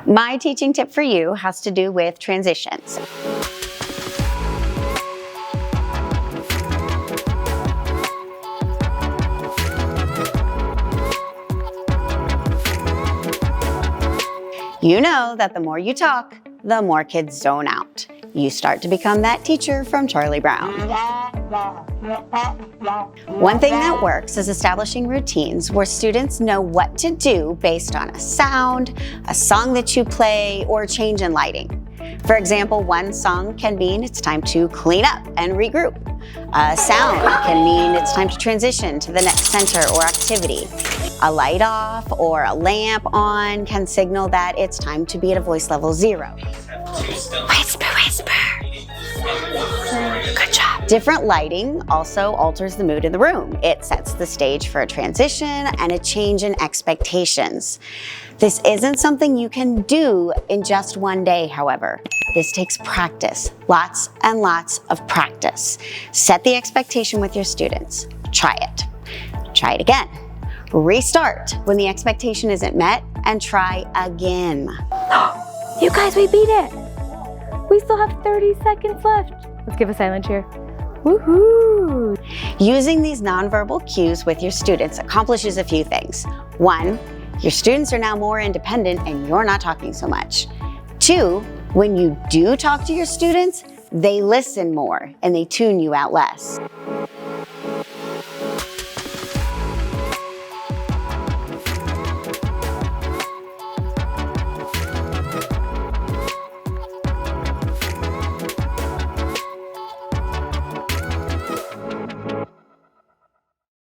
My teaching tip for you has to do with transitions. You know that the more you talk, the more kids zone out. You start to become that teacher from Charlie Brown. One thing that works is establishing routines where students know what to do based on a sound, a song that you play, or a change in lighting. For example, one song can mean it's time to clean up and regroup. A sound can mean it's time to transition to the next center or activity. A light off or a lamp on can signal that it's time to be at a voice level 0. Whisper, whisper. Good job. Different lighting also alters the mood in the room. It sets the stage for a transition and a change in expectations. This isn't something you can do in just one day, however. This takes practice, lots and lots of practice. Set the expectation with your students. Try it. Try it again. Restart when the expectation isn't met and try again. You guys, we beat it. We still have 30 seconds left. Let's give a silent cheer. Woohoo! Using these nonverbal cues with your students accomplishes a few things. 1, your students are now more independent and you're not talking so much. 2, when you do talk to your students, they listen more and they tune you out less.